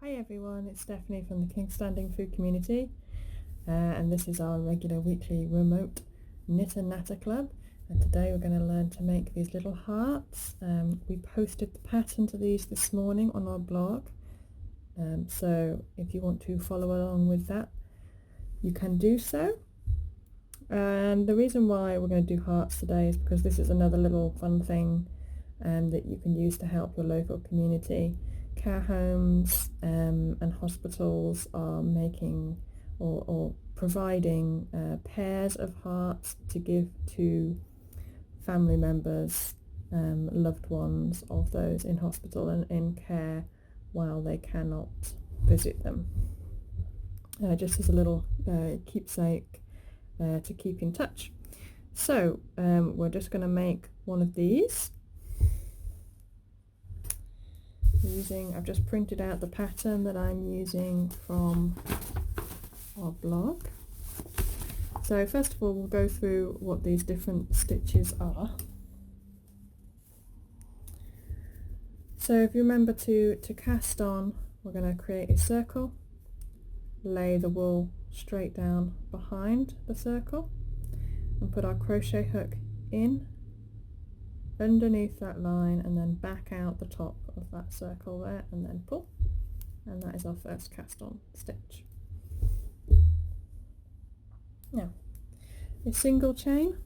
Hi everyone, it's Stephanie from the Kingstanding Food Community, and this is our regular weekly remote knit and natter club, and today we're going to learn to make these little hearts. We posted the pattern to these this morning on our blog, so if you want to follow along with that you can do so. And the reason why we're going to do hearts today is because this is another little fun thing that you can use to help your local community. Care homes and hospitals are making or providing pairs of hearts to give to family members, loved ones of those in hospital and in care while they cannot visit them. Just as a little keepsake to keep in touch. So we're just going to make one of these. I've just printed out the pattern that I'm using from our blog. So first of all we'll go through what these different stitches are. So if you remember to cast on, we're going to create a circle, lay the wool straight down behind the circle and put our crochet hook in underneath that line and then back out the top of that circle there and then pull, and that is our first cast on stitch. Now a single chain,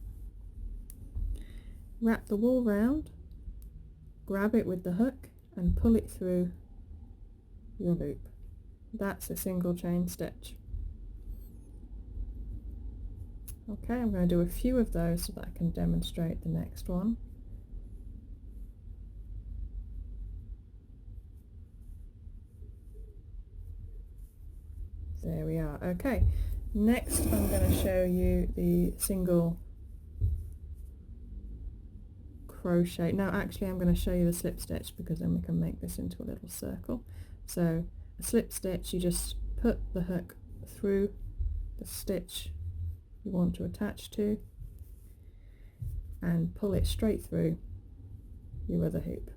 wrap the wool round, grab it with the hook and pull it through your loop. That's a single chain stitch. Okay, I'm going to do a few of those so that I can demonstrate the next one. There we are. Okay, next I'm going to show you the single crochet. Now actually I'm going to show you the slip stitch because then we can make this into a little circle. So a slip stitch, you just put the hook through the stitch you want to attach to and pull it straight through your other hoop.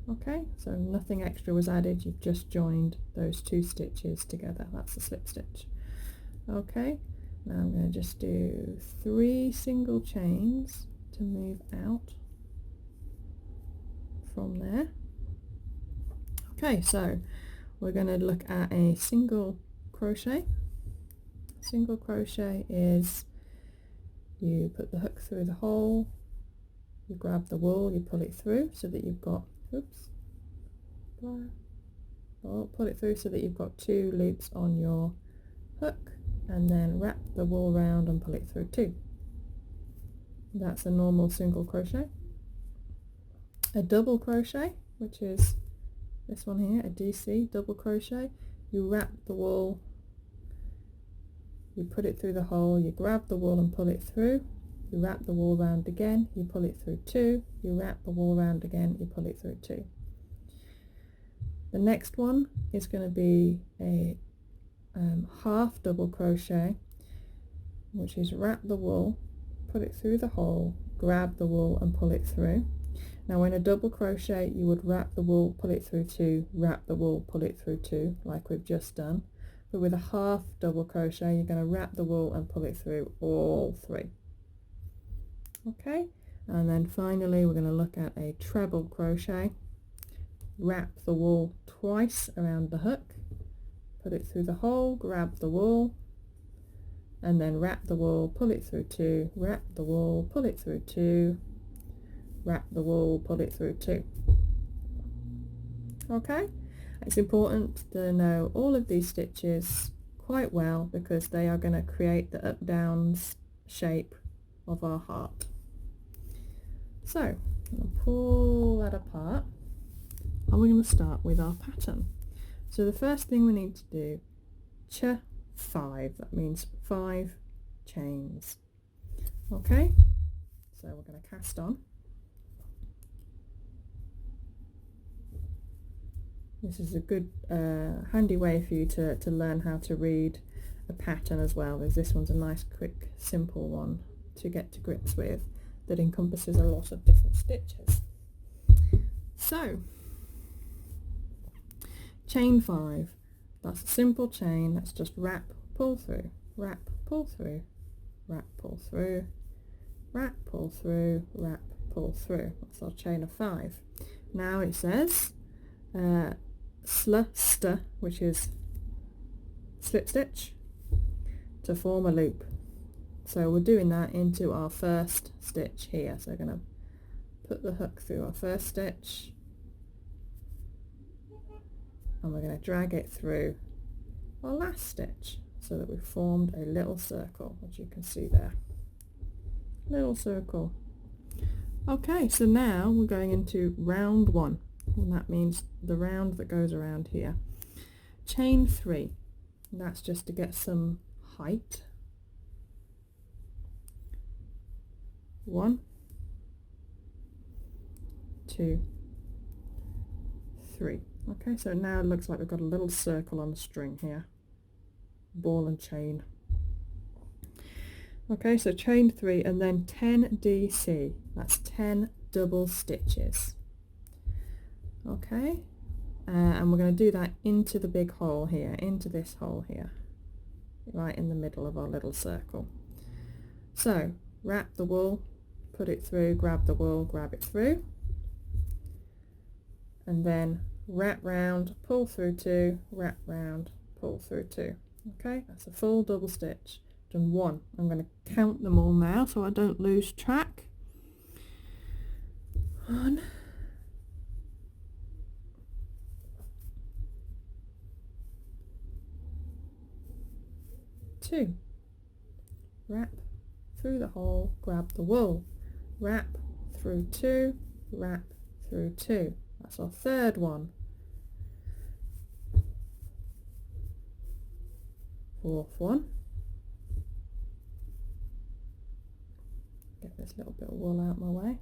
Okay, so nothing extra was added, you've just joined those two stitches together. That's the slip stitch. Okay, now I'm going to just do 3 single chains to move out from there. Okay, so we're going to look at a single crochet. Single crochet is you put the hook through the hole, you grab the wool, you pull it through so that you've got pull it through so that you've got 2 loops on your hook, and then wrap the wool round and pull it through 2. That's a normal single crochet. A double crochet, which is this one here, a DC double crochet, you wrap the wool, you put it through the hole, you grab the wool and pull it through, you wrap the wool round again, you pull it through 2, you wrap the wool round again, you pull it through 2. The next one is going to be a half double crochet, which is wrap the wool, put it through the hole, grab the wool and pull it through. Now in a double crochet you would wrap the wool, pull it through 2, wrap the wool, pull it through 2, like we've just done. But with a half double crochet you're going to wrap the wool and pull it through all 3. Okay, and then finally we're going to look at a treble crochet. Wrap the wool twice around the hook, put it through the hole, grab the wool, and then wrap the wool, pull it through 2, wrap the wool, pull it through 2, wrap the wool, pull it through 2. Okay, it's important to know all of these stitches quite well because they are going to create the up-downs shape of our heart. So I'm going to pull that apart and we're going to start with our pattern. So the first thing we need to do, ch-5, that means 5 chains. Okay, so we're going to cast on. This is a good handy way for you to learn how to read a pattern as well, as this one's a nice quick simple one to get to grips with that encompasses a lot of different stitches. So Chain 5. That's a simple chain. That's just wrap, pull through, wrap, pull through, wrap, pull through, wrap, pull through, wrap, pull through. That's our chain of 5. Now it says st, which is slip stitch, to form a loop. So we're doing that into our first stitch here. So we're going to put the hook through our first stitch, and we're going to drag it through our last stitch so that we've formed a little circle, as you can see there. Little circle. Okay, so now we're going into round 1, and that means the round that goes around here. Chain 3, that's just to get some height. 1, 2, 3. Okay, so now it looks like we've got a little circle on the string here. Ball and chain. Okay, so chain 3 and then 10 DC. That's 10 double stitches. Okay, and we're going to do that into the big hole here, into this hole here, right in the middle of our little circle. So wrap the wool, put it through, grab the wool, grab it through, and then wrap round, pull through 2, wrap round, pull through 2. Okay, that's a full double stitch. Done 1. I'm going to count them all now so I don't lose track. 1, 2, wrap through the hole, grab the wool, wrap through 2, wrap through 2. That's our third one. 4th one. Get this little bit of wool out my way.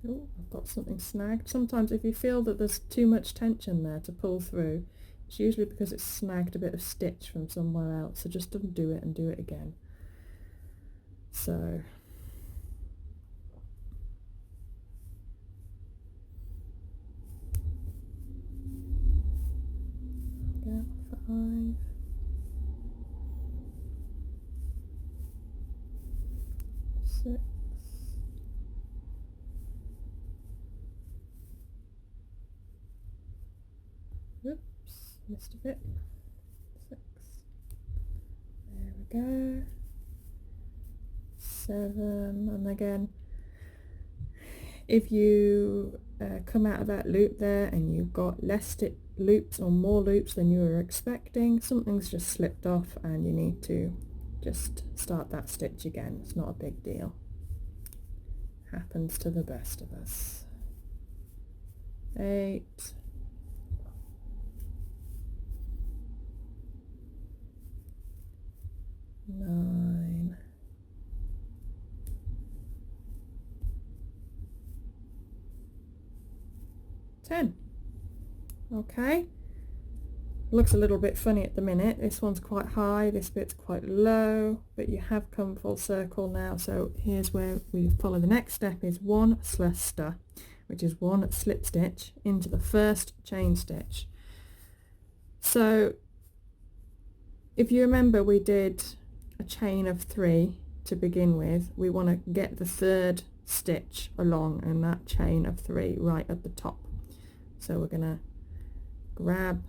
Oh, I've got something snagged. Sometimes if you feel that there's too much tension there to pull through, it's usually because it's snagged a bit of stitch from somewhere else, so just undo it and do it again. So yeah, 5, 6, 'Missed a bit. 6. There we go. 7, and again, if you come out of that loop there and you've got less loops or more loops than you were expecting, something's just slipped off and you need to just start that stitch again. It's not a big deal. Happens to the best of us. 8, 9, 10. Okay, looks a little bit funny at the minute. This one's quite high, this bit's quite low, but you have come full circle now. So here's where we follow. The next step is 1 st, which is 1 slip stitch into the first chain stitch. So if you remember, we did a chain of 3 to begin with. We want to get the third stitch along in that chain of 3 right at the top. So we're going to grab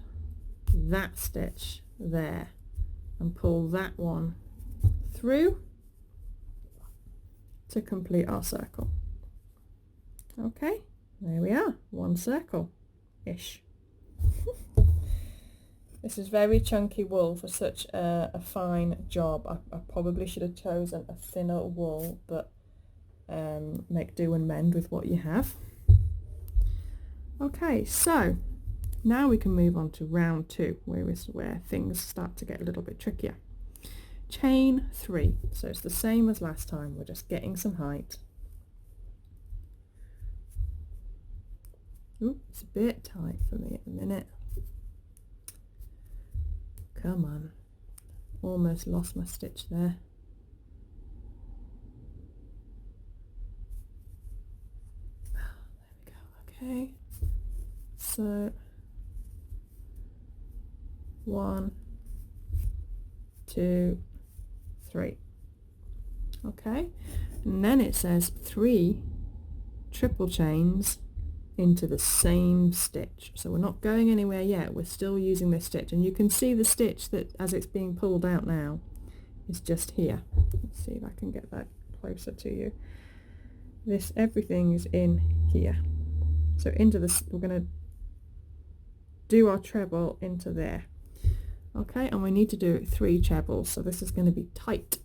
that stitch there and pull that one through to complete our circle. Okay, there we are, 1 circle-ish. This is very chunky wool for such a fine job. I probably should have chosen a thinner wool, but make do and mend with what you have. Okay, so now we can move on to round 2, where things start to get a little bit trickier. Chain 3, so it's the same as last time, we're just getting some height. Ooh, it's a bit tight for me at the minute. Come on. almost lost my stitch there. There we go. Okay, so 1, 2, 3. Okay, and then it says 3 triple chains into the same stitch. So we're not going anywhere yet, we're still using this stitch, and you can see the stitch that as it's being pulled out now is just here. Let's see if I can get that closer to you. This, everything is in here. So into this, we're going to do our treble into there. Okay, and we need to do 3 trebles, so this is going to be tight.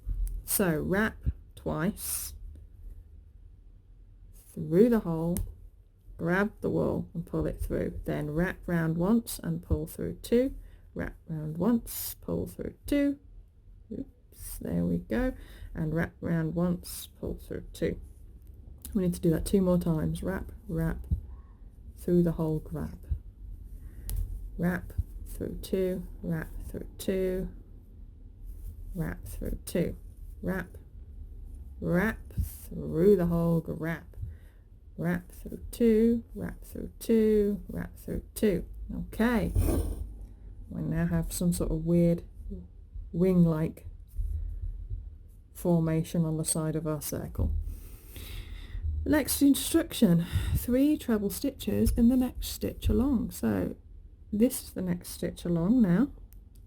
So wrap twice through the hole, grab the wool and pull it through, then wrap round once and pull through 2, wrap round once, pull through 2, oops, there we go, and wrap round once, pull through 2. We need to do that 2 more times. Wrap, wrap, through the hole, grab, wrap through 2, wrap through 2, wrap through 2, wrap, wrap through the hole, grab, wrap through 2, wrap through 2, wrap through 2. Okay, we now have some sort of weird wing-like formation on the side of our circle. Next instruction, 3 treble stitches in the next stitch along. So this is the next stitch along now.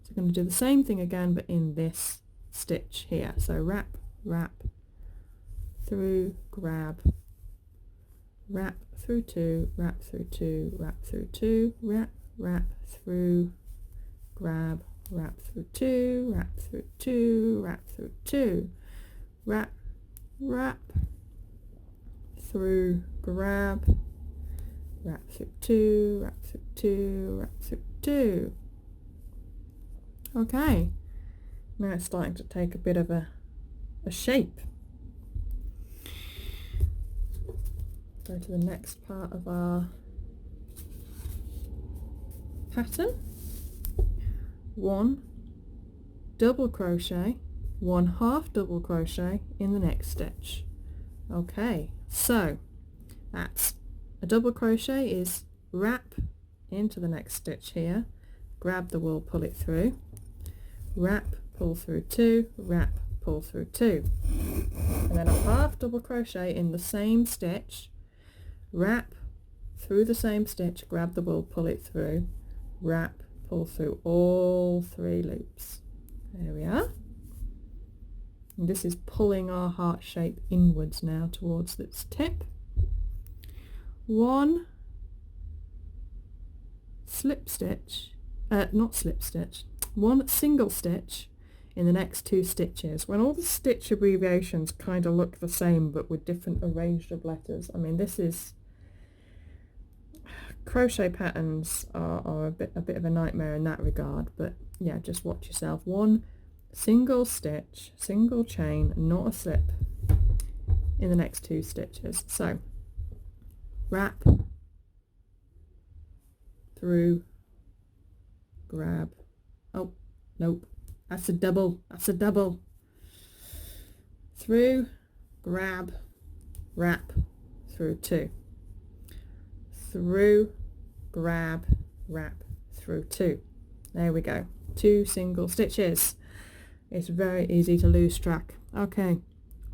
So we're going to do the same thing again, but in this stitch here. So wrap, wrap, through, grab, wrap through 2, wrap through 2, wrap through 2, wrap, wrap through, grab, wrap through 2, wrap through 2, wrap through 2, wrap, wrap through, grab, wrap through 2, wrap through 2, wrap through 2. Okay, now it's starting to take a bit of a shape. Go to the next part of our pattern. 1 double crochet, 1 half double crochet in the next stitch. Okay, so that's a double crochet is wrap into the next stitch here, grab the wool, pull it through, wrap, pull through 2, wrap, pull through 2, and then a half double crochet in the same stitch, wrap through the same stitch, grab the wool, pull it through, wrap, pull through all 3 loops. There we are. And this is pulling our heart shape inwards now towards its tip. 1 slip stitch, not slip stitch, 1 single stitch in the next 2 stitches. When all the stitch abbreviations kind of look the same but with different arranged of letters, I mean, this is, crochet patterns are a bit of a nightmare in that regard, but yeah, just watch yourself. 1 single stitch, single chain, not a slip in the next 2 stitches. So wrap through, grab, oh nope, that's a double, through, grab, wrap through 2, through, grab, wrap through 2. There we go, 2 single stitches. It's very easy to lose track. Okay,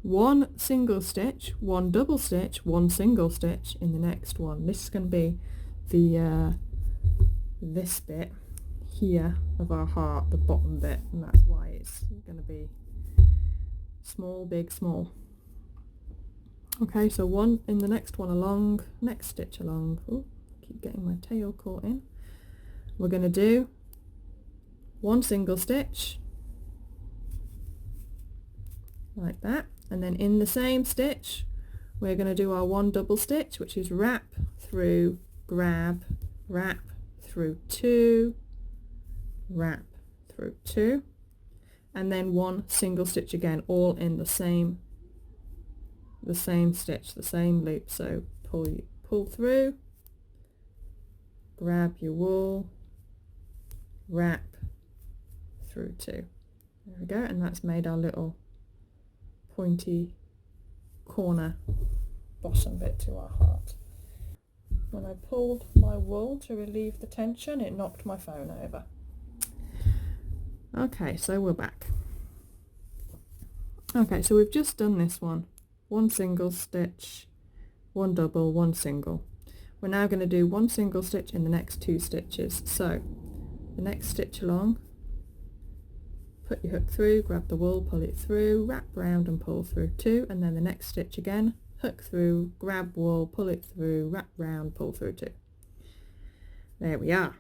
1 single stitch, 1 double stitch, 1 single stitch in the next one. This is going to be the this bit here of our heart, the bottom bit, and that's why it's going to be small, big, small. Okay, so 1 in the next one along, next stitch along. Oh, keep getting my tail caught in. We're going to do 1 single stitch like that, and then in the same stitch we're going to do our 1 double stitch, which is wrap through, grab, wrap through 2, wrap through 2, and then 1 single stitch again, all in the same stitch, the same loop. So pull through, grab your wool, wrap through 2. There we go, and that's made our little pointy corner bottom bit to our heart. When I pulled my wool to relieve the tension, it knocked my phone over. Okay, so we're back. Okay, so we've just done this one single stitch, one double, one single. We're now going to do one single stitch in the next 2 stitches. So the next stitch along, put your hook through, grab the wool, pull it through, wrap round and pull through 2, and then the next stitch again, hook through, grab wool, pull it through, wrap round, pull through 2. There we are.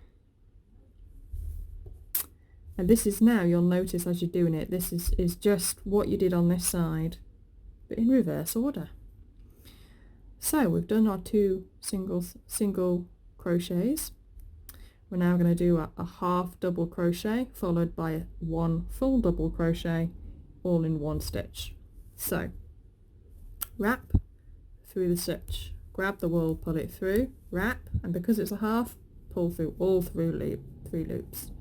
And this is now, you'll notice as you're doing it, this is just what you did on this side, but in reverse order. So we've done our 2 single crochets. We're now going to do a half double crochet followed by 1 full double crochet, all in 1 stitch. So wrap through the stitch, grab the wool, pull it through, wrap, and because it's a half, pull through all 3 loops.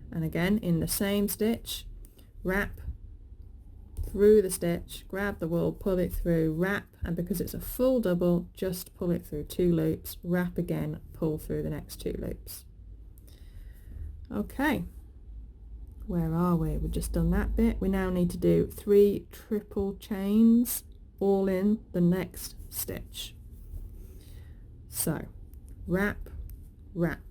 And again in the same stitch, wrap through the stitch, grab the wool, pull it through, wrap, and because it's a full double, just pull it through 2 loops, wrap again, pull through the next 2 loops. Okay, where are we? We've just done that bit. We now need to do 3 triple chains all in the next stitch. So wrap, wrap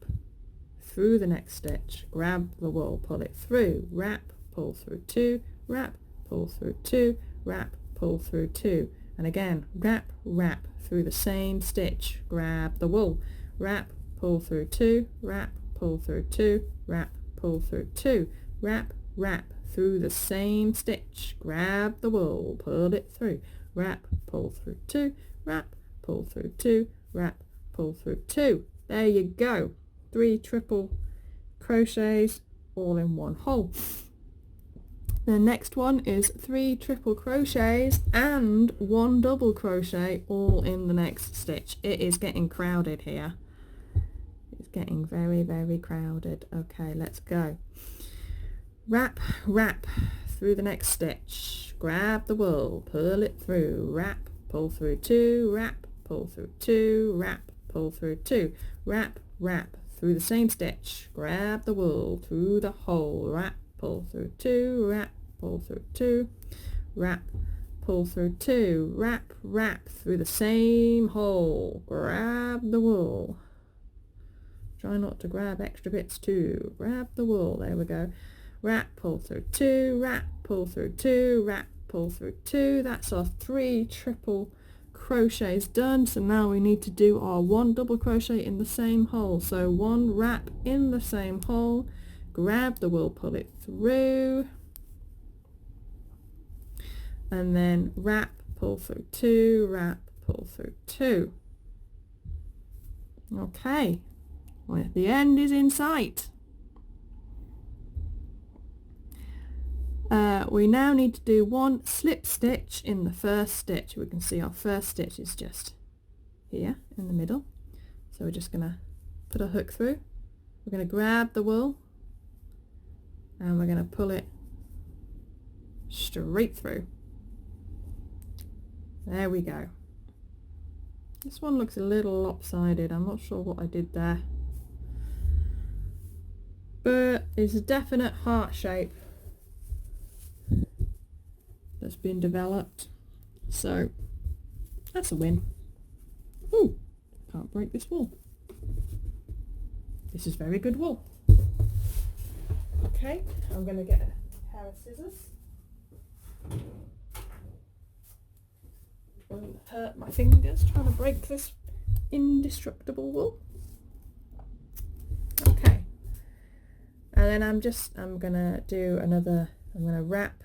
through the next stitch, grab the wool, pull it through, wrap, pull through 2, wrap, pull through 2, wrap, pull through 2, and again wrap, wrap through the same stitch, grab the wool, wrap, pull through 2, wrap, pull through 2, wrap, pull through 2, wrap, wrap through the same stitch, grab the wool, pull it through, wrap, pull through 2, wrap, pull through 2, wrap, pull through 2. There you go. 3 triple crochets all in 1 hole. The next one is 3 triple crochets and 1 double crochet all in the next stitch. It is getting crowded here. It's getting very, very crowded. Okay, let's go. Wrap, wrap through the next stitch, grab the wool, pull it through, wrap, pull through 2, wrap, pull through 2, wrap, pull through 2, wrap, wrap through the same stitch, grab the wool through the hole, wrap, pull through 2, wrap, pull through 2, wrap, pull through 2, wrap, wrap through the same hole, grab the wool. Try not to grab extra bits too. Grab the wool, there we go. Wrap, pull through 2, wrap, pull through 2, wrap, pull through 2. That's our 3 triple crochets done. So now we need to do our 1 double crochet in the same hole. So 1 wrap in the same hole, grab the wool, pull it through, and then wrap, pull through 2, wrap, pull through 2. Okay, well, the end is in sight. We now need to do 1 slip stitch in the first stitch. We can see our first stitch is just here in the middle. So we're just going to put a hook through. We're going to grab the wool and we're going to pull it straight through. There we go. This one looks a little lopsided. I'm not sure what I did there. But it's a definite heart shape that's been developed, so that's a win. Ooh, can't break this wool. This is very good wool. Okay, I'm going to get a pair of scissors. Won't hurt my fingers trying to break this indestructible wool. Okay, and then I'm going to do another, I'm going to wrap,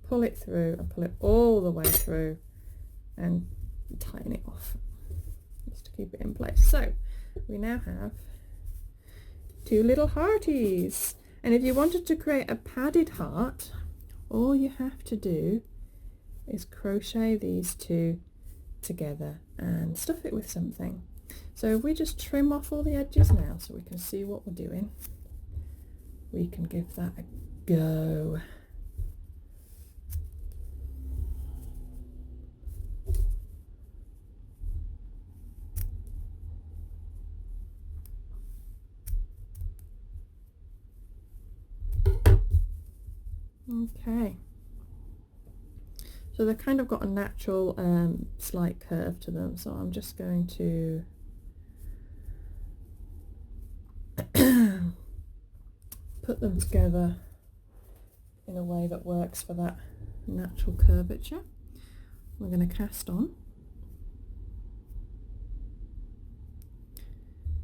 pull it through and pull it all the way through and tighten it off just to keep it in place. So we now have 2 little hearties, and if you wanted to create a padded heart, all you have to do is crochet these 2 together and stuff it with something. So if we just trim off all the edges now so we can see what we're doing, we can give that a go. Okay. So they've kind of got a natural slight curve to them, so I'm just going to put them together in a way that works for that natural curvature. We're going to cast on.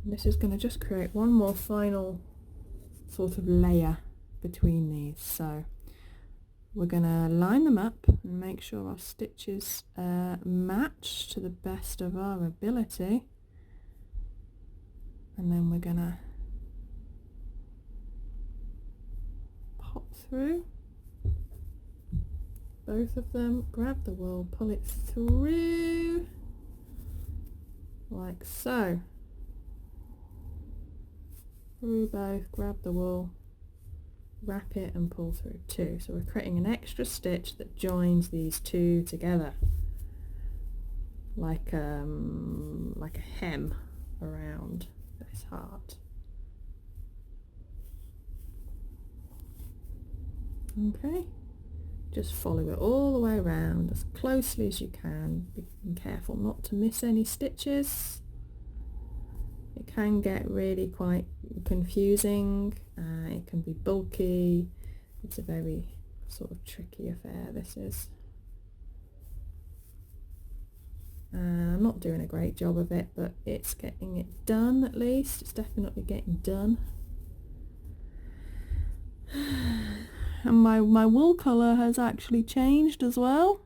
And this is going to just create one more final sort of layer between these. So we're going to line them up and make sure our stitches match to the best of our ability, and then we're going to pop through both of them, grab the wool, pull it through like so, through both, grab the wool, wrap it and pull through two. So we're creating an extra stitch that joins these two together, like a hem around this heart. Okay, just follow it all the way around as closely as you can. Be careful not to miss any stitches. It can get really quite confusing, it can be bulky, it's a very sort of tricky affair, this is. I'm not doing a great job of it, but it's getting it done at least. It's definitely getting done. And my wool colour has actually changed as well.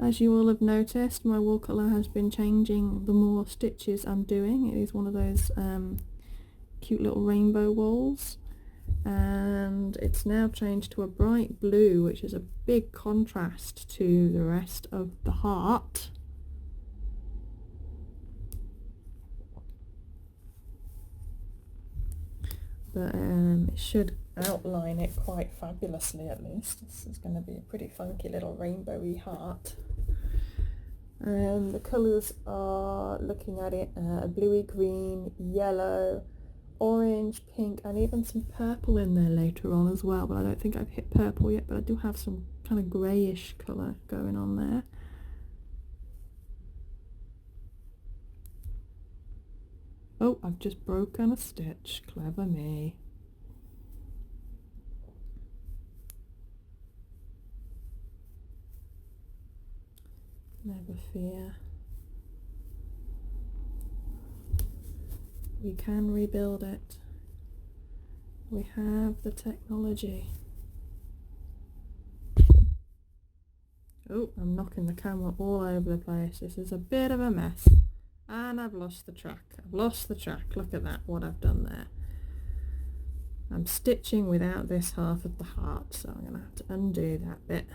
As you will have noticed, my wool colour has been changing the more stitches I'm doing. It is one of those cute little rainbow wools, and it's now changed to a bright blue, which is a big contrast to the rest of the heart. But it should outline it quite fabulously, at least. This is going to be a pretty funky little rainbowy heart. The colours are, looking at it, bluey green, yellow, orange, pink, and even some purple in there later on as well, but I don't think I've hit purple yet, but I do have some kind of greyish colour going on there. Oh, I've just broken a stitch. Clever me. Never fear. We can rebuild it. We have the technology. Oh, I'm knocking the camera all over the place. This is a bit of a mess. And I've lost the track. I've lost the track. Look at that, what I've done there. I'm stitching without this half of the heart, so I'm going to have to undo that bit.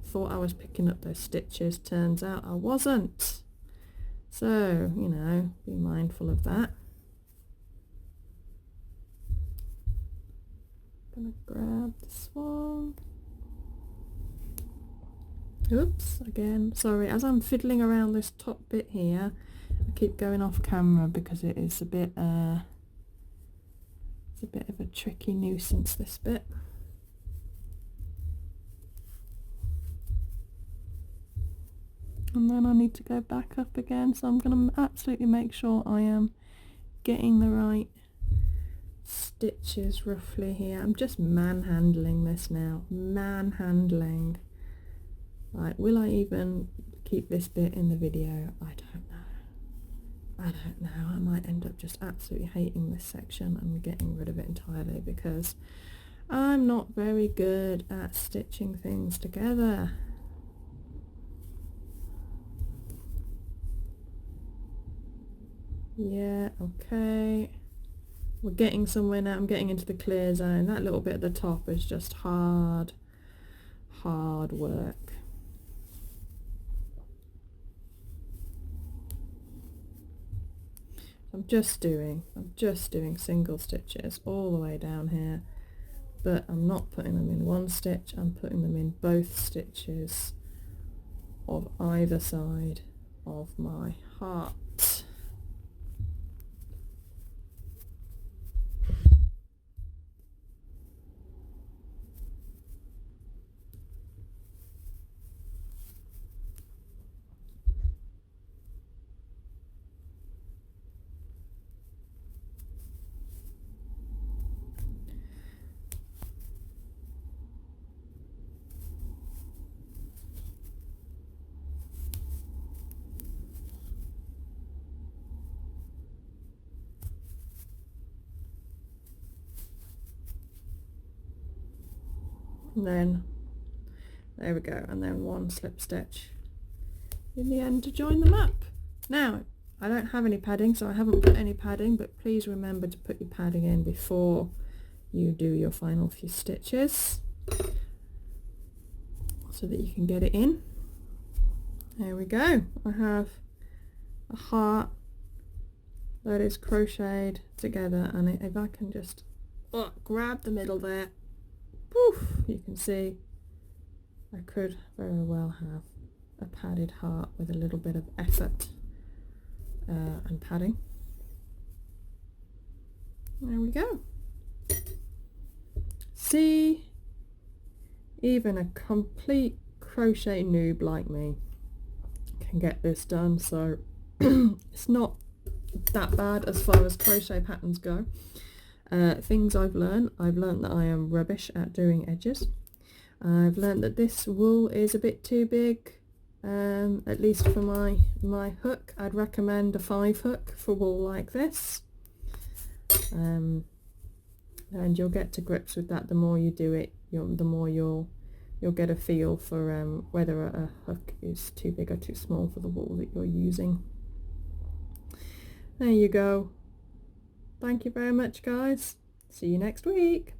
Thought I was picking up those stitches, turns out I wasn't. So, you know, be mindful of that. Gonna grab this one. Oops, again, sorry, as I'm fiddling around this top bit here, I keep going off camera because it is a bit of a tricky nuisance, this bit. And then I need to go back up again, so I'm going to absolutely make sure I am getting the right stitches roughly here. I'm just manhandling this now, manhandling. Right, will I even keep this bit in the video? I don't know. I don't know. I might end up just absolutely hating this section and getting rid of it entirely because I'm not very good at stitching things together. Yeah, okay. We're getting somewhere now. I'm getting into the clear zone. That little bit at the top is just hard work. I'm just doing single stitches all the way down here, but I'm not putting them in one stitch, I'm putting them in both stitches of either side of my heart. and then there we go, and then one slip stitch in the end to join them up. Now I don't have any padding, so I haven't put any padding, but please remember to put your padding in before you do your final few stitches so that you can get it in. There we go. I have a heart that is crocheted together, and if I can just grab the middle there, poof, you can see I could very well have a padded heart with a little bit of effort and padding. There we go. See, even a complete crochet noob like me can get this done, so it's not that bad as far as crochet patterns go. Things I've learned that I am rubbish at doing edges. I've learned that this wool is a bit too big, at least for my hook. I'd recommend a 5 hook for wool like this, and you'll get to grips with that. The more you do it, the more you'll get a feel for whether a hook is too big or too small for the wool that you're using. There you go. Thank you very much, guys. See you next week.